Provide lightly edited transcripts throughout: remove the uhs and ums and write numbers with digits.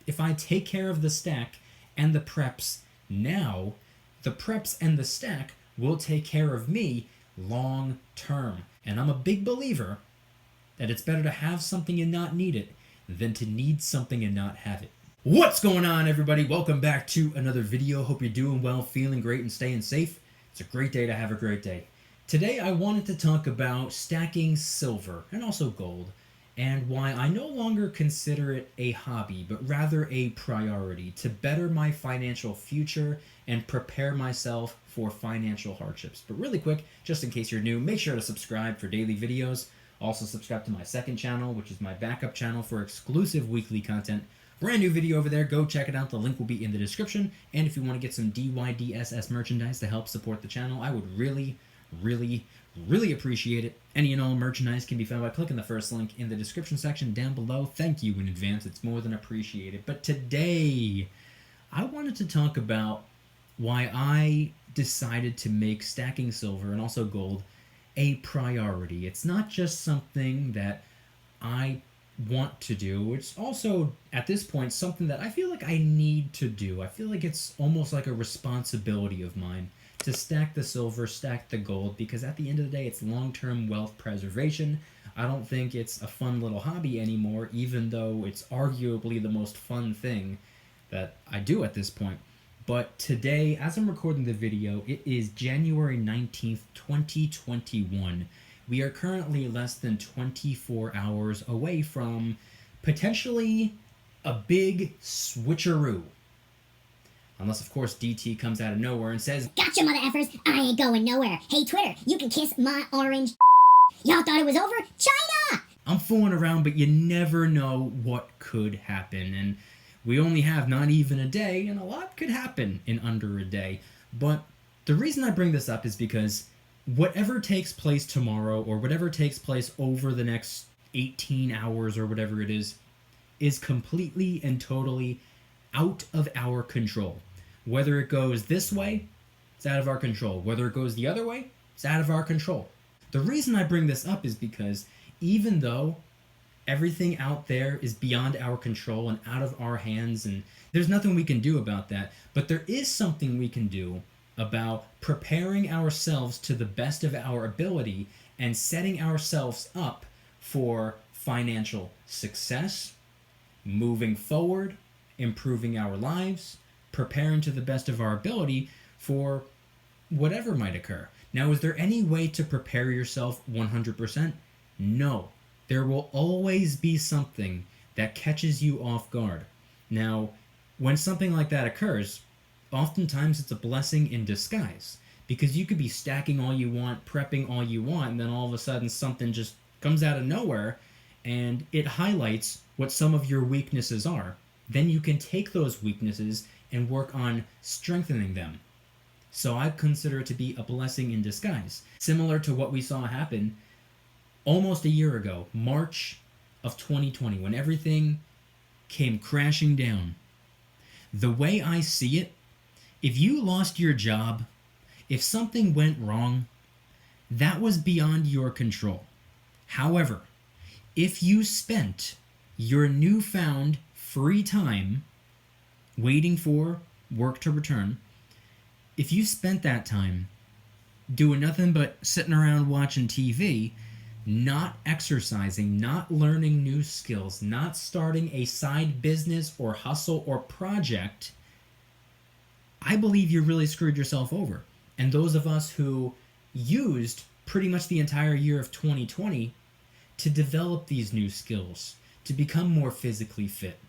if I take care of the stack and the preps now, the preps and the stack will take care of me long term. And I'm a big believer that it's better to have something and not need it than to need something and not have it. What's going on, everybody? Welcome back to another video. Hope you're doing well, feeling great, and staying safe. It's a great day to have a great day. Today I wanted to talk about stacking silver and also gold, and why I no longer consider it a hobby, but rather a priority to better my financial future and prepare myself for financial hardships. But really quick, just in case you're new, make sure to subscribe for daily videos. Also subscribe to my second channel, which is my backup channel for exclusive weekly content. Brand new video over there, go check it out. The link will be in the description. And if you want to get some DYDSS merchandise to help support the channel, I would really appreciate it. Any and all merchandise can be found by clicking the first link in the description section down below. Thank you in advance, it's more than appreciated. But today, I wanted to talk about why I decided to make stacking silver and also gold a priority. It's not just something that I want to do, it's also, at this point, something that I feel like I need to do. I feel like it's almost like a responsibility of mine to stack the silver, stack the gold, because at the end of the day, it's long-term wealth preservation. I don't think it's a fun little hobby anymore, even though it's arguably the most fun thing that I do at this point. But today, as I'm recording the video, it is January 19th, 2021. We are currently less than 24 hours away from potentially a big switcheroo. Unless, of course, DT comes out of nowhere and says, "Gotcha, mother effers, I ain't going nowhere. Hey, Twitter, you can kiss my orange." Y'all thought it was over? China! I'm fooling around, but you never know what could happen. And we only have not even a day, and a lot could happen in under a day. But the reason I bring this up is because whatever takes place tomorrow, or whatever takes place over the next 18 hours or whatever it is completely and totally out of our control. Whether it goes this way, it's out of our control. Whether it goes the other way, it's out of our control. The reason I bring this up is because even though everything out there is beyond our control and out of our hands, and there's nothing we can do about that, but there is something we can do about preparing ourselves to the best of our ability and setting ourselves up for financial success, moving forward, improving our lives, preparing to the best of our ability for whatever might occur. Now, is there any way to prepare yourself 100%? No. There will always be something that catches you off guard. Now, when something like that occurs, oftentimes it's a blessing in disguise, because you could be stacking all you want, prepping all you want, and then all of a sudden something just comes out of nowhere and it highlights what some of your weaknesses are. Then you can take those weaknesses and work on strengthening them. So I consider it to be a blessing in disguise, similar to what we saw happen almost a year ago, March of 2020, when everything came crashing down. The way I see it, if you lost your job, if something went wrong, that was beyond your control. However, if you spent your newfound free time waiting for work to return, if you spent that time doing nothing but sitting around watching TV, not exercising, not learning new skills, not starting a side business or hustle or project, I believe you really screwed yourself over. And those of us who used pretty much the entire year of 2020 to develop these new skills, to become more physically fit,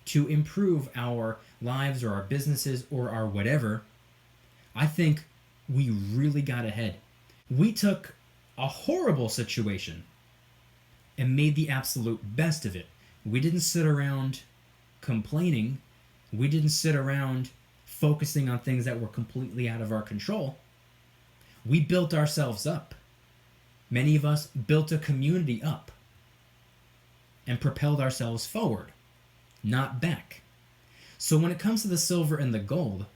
to improve our lives or our businesses or our whatever, I think we really got ahead. We took a horrible situation and made the absolute best of it. We didn't sit around complaining. We didn't sit around focusing on things that were completely out of our control. We built ourselves up. Many of us built a community up and propelled ourselves forward, not back. So when it comes to the silver and the gold,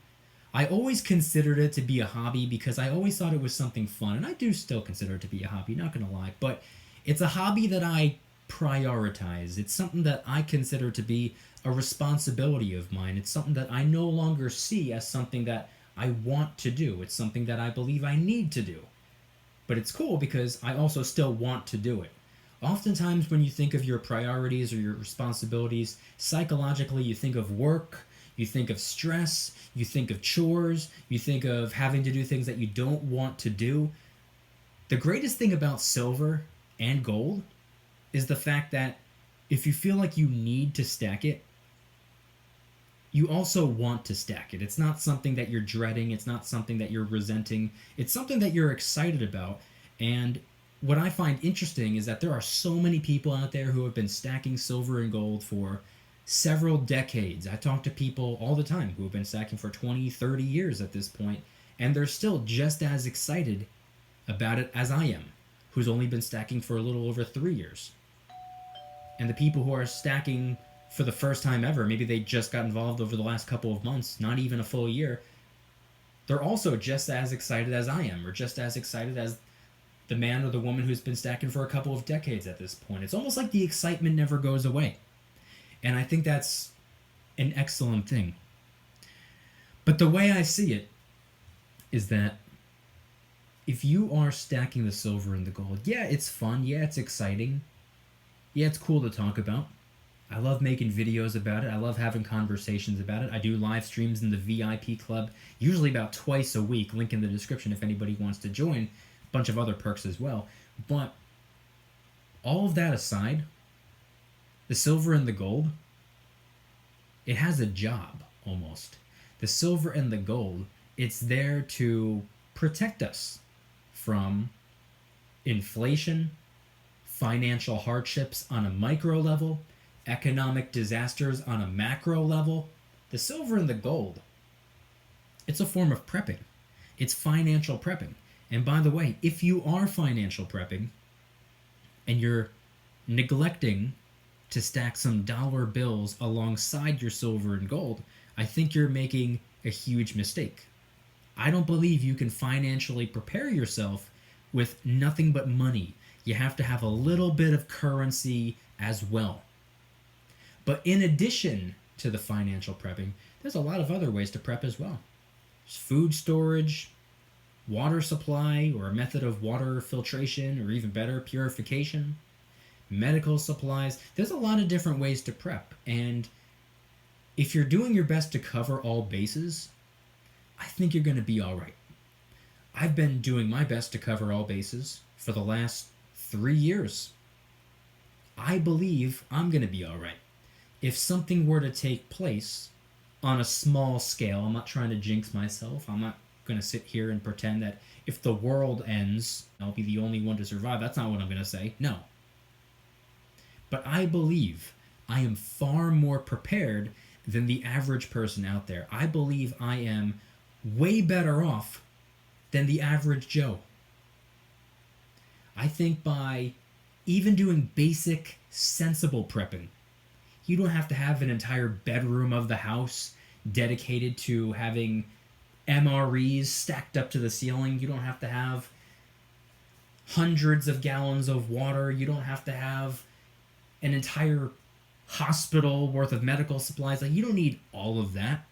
I always considered it to be a hobby because I always thought it was something fun, and I do still consider it to be a hobby, not gonna lie, but it's a hobby that I prioritize. It's something that I consider to be a responsibility of mine. It's something that I no longer see as something that I want to do. It's something that I believe I need to do. But it's cool because I also still want to do it. Oftentimes, when you think of your priorities or your responsibilities, psychologically, you think of work, you think of stress, you think of chores, you think of having to do things that you don't want to do. The greatest thing about silver and gold is the fact that if you feel like you need to stack it, you also want to stack it. It's not something that you're dreading, it's not something that you're resenting, it's something that you're excited about. And what I find interesting is that there are so many people out there who have been stacking silver and gold for several decades. I talk to people all the time who have been stacking for 20, 30 years at this point, and they're still just as excited about it as I am, who's only been stacking for a little over 3 years. And the people who are stacking for the first time ever, maybe they just got involved over the last couple of months, not even a full year, they're also just as excited as I am, or just as excited as the man or the woman who's been stacking for a couple of decades at this point. It's almost like the excitement never goes away. And I think that's an excellent thing. But the way I see it is that if you are stacking the silver and the gold, yeah, it's fun, yeah, it's exciting, yeah, it's cool to talk about. I love making videos about it. I love having conversations about it. I do live streams in the VIP club, usually about twice a week. Link in the description if anybody wants to join. A bunch of other perks as well. But all of that aside, the silver and the gold, it has a job almost. The silver and the gold, it's there to protect us from inflation, financial hardships on a micro level, economic disasters on a macro level. The silver and the gold, it's a form of prepping. It's financial prepping. And by the way, if you are financial prepping and you're neglecting to stack some dollar bills alongside your silver and gold, I think you're making a huge mistake. I don't believe you can financially prepare yourself with nothing but money. You have to have a little bit of currency as well. But in addition to the financial prepping, there's a lot of other ways to prep as well. There's food storage, water supply, or a method of water filtration, or even better, purification, medical supplies. There's a lot of different ways to prep. And if you're doing your best to cover all bases, I think you're going to be all right. I've been doing my best to cover all bases for the last 3 years. I believe I'm going to be all right. If something were to take place on a small scale, I'm not trying to jinx myself. I'm not going to sit here and pretend that if the world ends, I'll be the only one to survive. That's not what I'm going to say. No. But I believe I am far more prepared than the average person out there. I believe I am way better off than the average Joe. I think by even doing basic, sensible prepping, you don't have to have an entire bedroom of the house dedicated to having MREs stacked up to the ceiling. You don't have to have hundreds of gallons of water. You don't have to have an entire hospital worth of medical supplies. Like, you don't need all of that.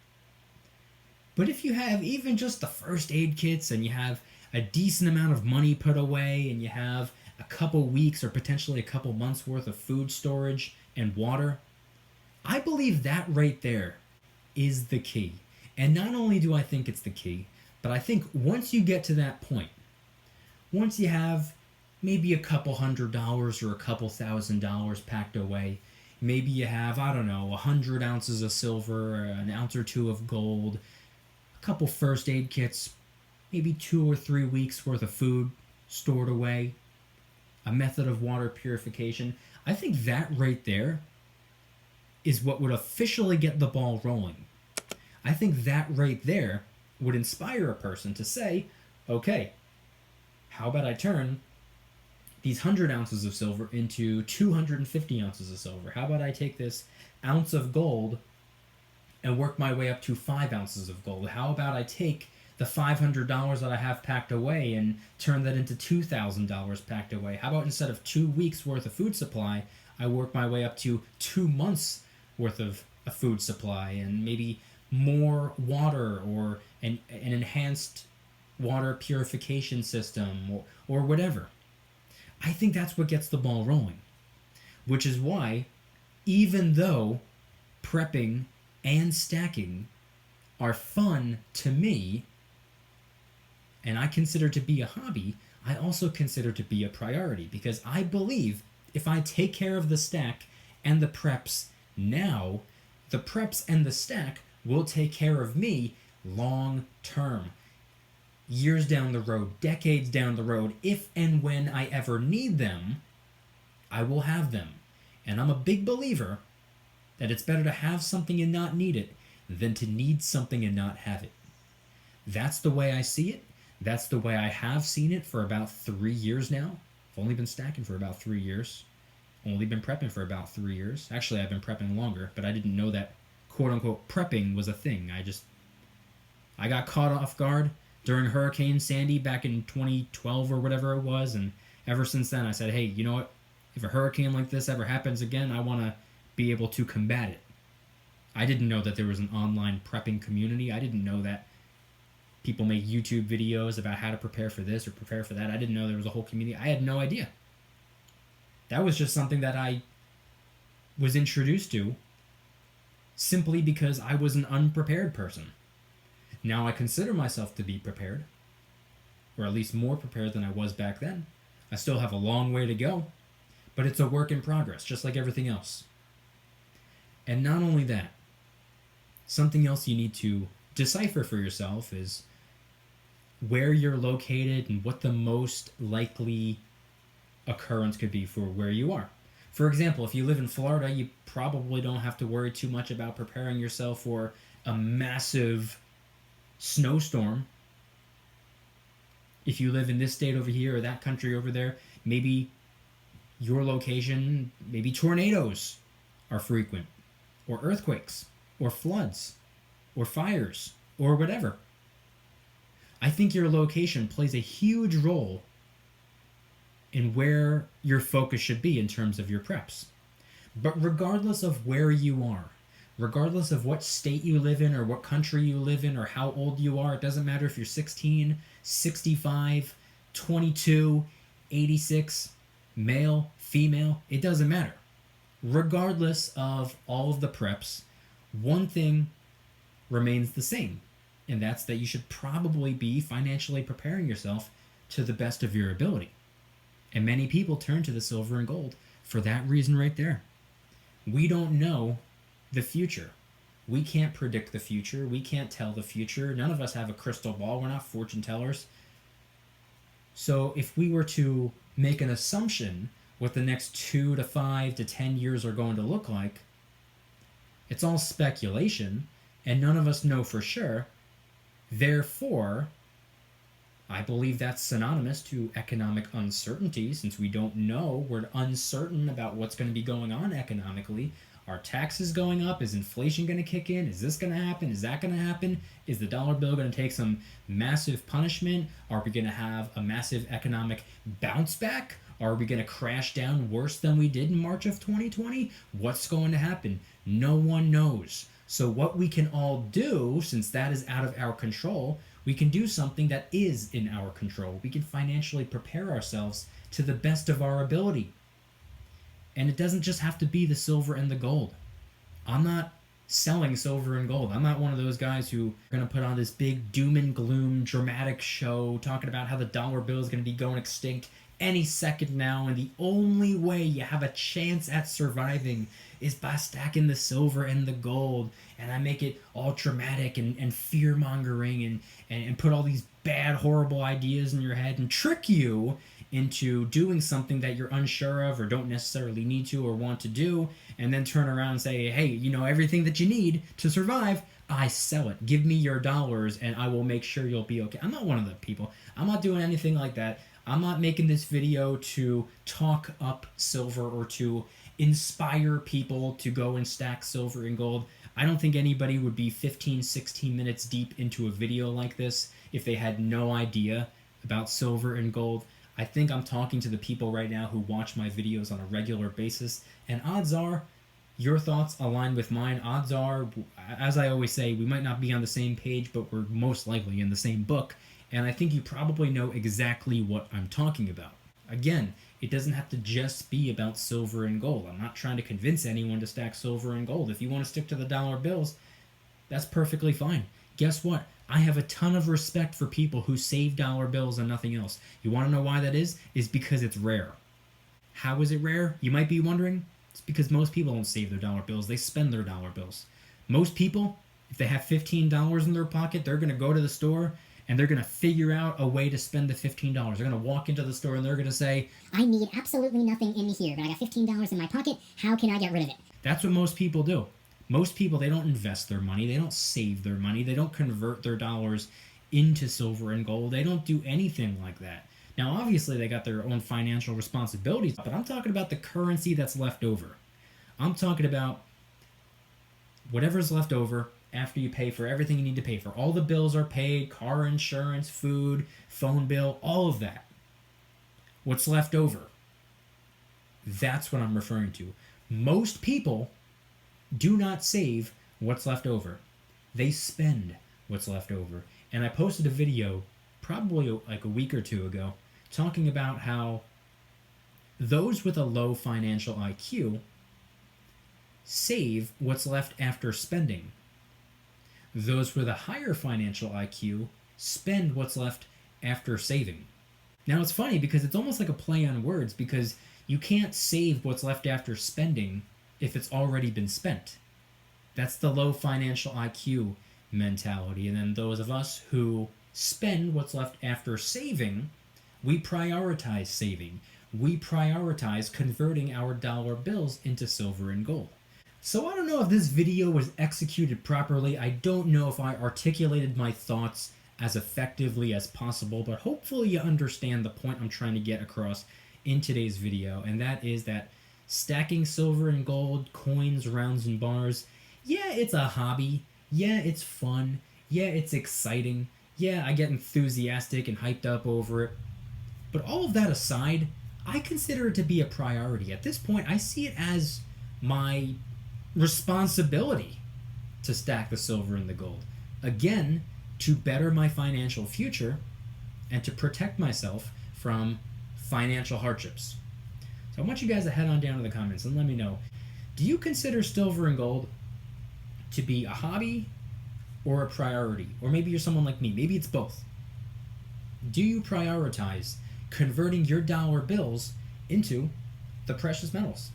But if you have even just the first aid kits, and you have a decent amount of money put away, and you have a couple weeks or potentially a couple months worth of food storage and water, I believe that right there is the key. And not only do I think it's the key, but I think once you get to that point, once you have maybe a couple $100 or a couple $1,000 packed away, maybe you have, I don't know, 100 ounces of silver, an ounce or two of gold, a couple first aid kits, maybe 2 or 3 weeks worth of food stored away, a method of water purification. I think that right there is what would officially get the ball rolling. I think that right there would inspire a person to say, okay, how about I turn these 100 ounces of silver into 250 ounces of silver? How about I take this ounce of gold and work my way up to 5 ounces of gold? How about I take the $500 that I have packed away and turn that into $2,000 packed away? How about instead of 2 weeks worth of food supply, I work my way up to 2 months worth of a food supply, and maybe more water, or an enhanced water purification system, or whatever. I think that's what gets the ball rolling. Which is why, even though prepping and stacking are fun to me, and I consider to be a hobby, I also consider to be a priority, because I believe if I take care of the stack and the preps now, the preps and the stack will take care of me long term. Years down the road, decades down the road, if and when I ever need them, I will have them. And I'm a big believer that it's better to have something and not need it than to need something and not have it. That's the way I see it. That's the way I have seen it for about 3 years now. I've only been stacking for about 3 years. Only been prepping for about 3 years. Actually, I've been prepping longer, but I didn't know that quote-unquote prepping was a thing. I got caught off guard during Hurricane Sandy back in 2012 or whatever it was, and ever since then I said, hey, you know what? If a hurricane like this ever happens again, I want to be able to combat it. I didn't know that there was an online prepping community. I didn't know that people make YouTube videos about how to prepare for this or prepare for that. I didn't know there was a whole community. I had no idea. That was just something that I was introduced to simply because I was an unprepared person. Now I consider myself to be prepared, or at least more prepared than I was back then. I still have a long way to go, but it's a work in progress, just like everything else. And not only that, something else you need to decipher for yourself is where you're located and what the most likely occurrence could be for where you are. For example, if you live in Florida, you probably don't have to worry too much about preparing yourself for a massive snowstorm. If you live in this state over here or that country over there, maybe your location, maybe tornadoes are frequent, or earthquakes, or floods, or fires, or whatever. I think your location plays a huge role in where your focus should be in terms of your preps. But regardless of where you are, regardless of what state you live in or what country you live in or how old you are, it doesn't matter if you're 16, 65, 22, 86, male, female, it doesn't matter. Regardless of all of the preps, one thing remains the same, and that's that you should probably be financially preparing yourself to the best of your ability. And many people turn to the silver and gold for that reason right there. We don't know the future. We can't predict the future. We can't tell the future. None of us have a crystal ball. We're not fortune tellers. So if we were to make an assumption what the next 2 to 5 to 10 years are going to look like, it's all speculation, and none of us know for sure. Therefore, I believe that's synonymous to economic uncertainty, since we don't know. We're uncertain about what's going to be going on economically. Are taxes going up? Is inflation going to kick in? Is this going to happen? Is that going to happen? Is the dollar bill going to take some massive punishment? Are we going to have a massive economic bounce back? Are we going to crash down worse than we did in March of 2020? What's going to happen? No one knows. So what we can all do, since that is out of our control, we can do something that is in our control. We can financially prepare ourselves to the best of our ability. And it doesn't just have to be the silver and the gold. I'm not selling silver and gold. I'm not one of those guys who are going to put on this big doom and gloom dramatic show talking about how the dollar bill is going to be going extinct any second now, and the only way you have a chance at surviving is by stacking the silver and the gold. And I make it all dramatic and fear-mongering and put all these bad, horrible ideas in your head and trick you into doing something that you're unsure of or don't necessarily need to or want to do, and then turn around and say, hey, you know, everything that you need to survive, I sell it. Give me your dollars and I will make sure you'll be okay. I'm not one of the people. I'm not doing anything like that. I'm not making this video to talk up silver or to inspire people to go and stack silver and gold. I don't think anybody would be 15, 16 minutes deep into a video like this if they had no idea about silver and gold. I think I'm talking to the people right now who watch my videos on a regular basis, and odds are your thoughts align with mine. Odds are, as I always say, we might not be on the same page, but we're most likely in the same book, and I think you probably know exactly what I'm talking about. Again, it doesn't have to just be about silver and gold. I'm not trying to convince anyone to stack silver and gold. If you want to stick to the dollar bills, that's perfectly fine. Guess what? I have a ton of respect for people who save dollar bills and nothing else. You want to know why that is? It's because it's rare. How is it rare? You might be wondering. It's because most people don't save their dollar bills. They spend their dollar bills. Most people, if they have $15 in their pocket, they're going to go to the store and they're going to figure out a way to spend the $15. They're going to walk into the store and they're going to say, I need absolutely nothing in here, but I got $15 in my pocket. How can I get rid of it? that's what most people do. Most people, they don't invest their money. They don't save their money. They don't convert their dollars into silver and gold. They don't do anything like that. Now, obviously, they got their own financial responsibilities, but I'm talking about the currency that's left over. I'm talking about whatever's left over after you pay for everything you need to pay for. All the bills are paid, car insurance, food, phone bill, all of that. What's left over? That's what I'm referring to. Most people do not save what's left over. They spend what's left over. And I posted a video probably like a week or two ago talking about how those with a low financial IQ save what's left after spending. Those with a higher financial IQ spend what's left after saving. Now it's funny because it's almost like a play on words, because you can't save what's left after spending if it's already been spent. That's the low financial IQ mentality. And then those of us who spend what's left after saving, we prioritize saving. We prioritize converting our dollar bills into silver and gold. So I don't know if this video was executed properly. I don't know if I articulated my thoughts as effectively as possible, but hopefully you understand the point I'm trying to get across in today's video, and that is that stacking silver and gold, coins, rounds, and bars, yeah, it's a hobby. Yeah, it's fun. Yeah, it's exciting. Yeah, I get enthusiastic and hyped up over it. But all of that aside, I consider it to be a priority. At this point, I see it as my responsibility to stack the silver and the gold. Again, to better my financial future and to protect myself from financial hardships. So I want you guys to head on down to the comments and let me know, do you consider silver and gold to be a hobby or a priority? Or maybe you're someone like me, maybe it's both. Do you prioritize converting your dollar bills into the precious metals?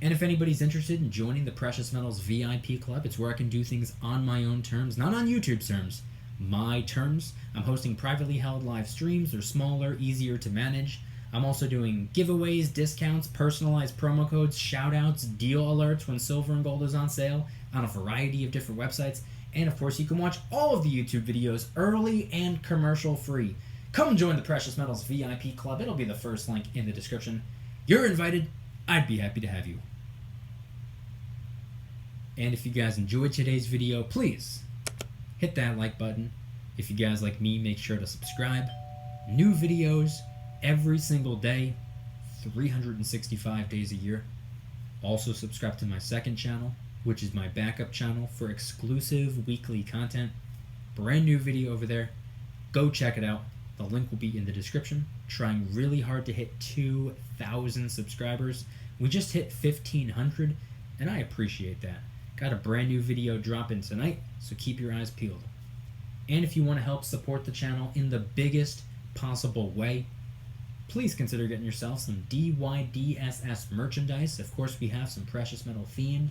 And if anybody's interested in joining the Precious Metals VIP Club, it's where I can do things on my own terms, not on YouTube's terms, my terms. I'm hosting privately held live streams. They're smaller, easier to manage. I'm also doing giveaways, discounts, personalized promo codes, shout-outs, deal alerts when silver and gold is on sale on a variety of different websites. And of course, you can watch all of the YouTube videos early and commercial-free. Come join the Precious Metals VIP Club. It'll be the first link in the description. You're invited. I'd be happy to have you. And if you guys enjoyed today's video, please hit that like button. If you guys like me, make sure to subscribe. New videos every single day, 365 days a year. Also subscribe to my second channel, which is my backup channel for exclusive weekly content. Brand new video over there. Go check it out. The link will be in the description. Trying really hard to hit 2,000 subscribers. We just hit 1,500, and I appreciate that. Got a brand new video dropping tonight, so keep your eyes peeled. And if you want to help support the channel in the biggest possible way, please consider getting yourself some DYDSS merchandise. Of course, we have some precious metal themed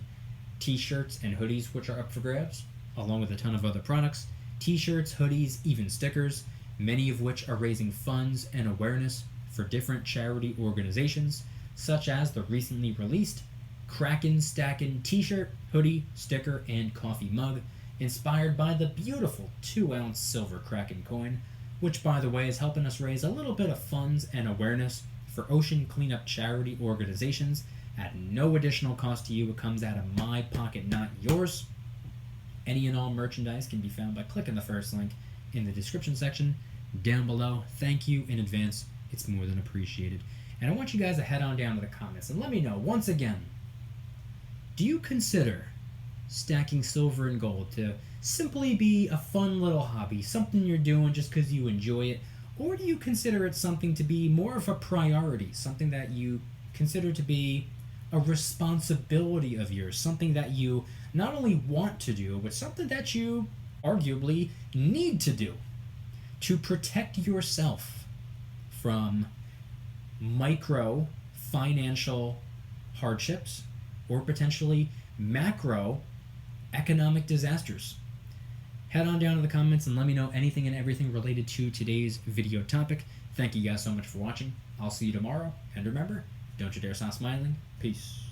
t-shirts and hoodies which are up for grabs, along with a ton of other products. T-shirts, hoodies, even stickers, many of which are raising funds and awareness for different charity organizations, such as the recently released Kraken Stackin' t-shirt, hoodie, sticker, and coffee mug, inspired by the beautiful 2-ounce silver Kraken coin, which, by the way, is helping us raise a little bit of funds and awareness for ocean cleanup charity organizations at no additional cost to you. It comes out of my pocket, not yours. Any and all merchandise can be found by clicking the first link in the description section down below. Thank you in advance it's more than appreciated. And I want you guys to head on down to the comments and let me know, once again, do you consider stacking silver and gold to simply be a fun little hobby, something you're doing just because you enjoy it? Or do you consider it something to be more of a priority, something that you consider to be a responsibility of yours, something that you not only want to do, but something that you arguably need to do to protect yourself from micro financial hardships or potentially macro economic disasters? Head on down to the comments and let me know anything and everything related to today's video topic. Thank you guys so much for watching. I'll see you tomorrow, and remember, don't you dare stop smiling. Peace.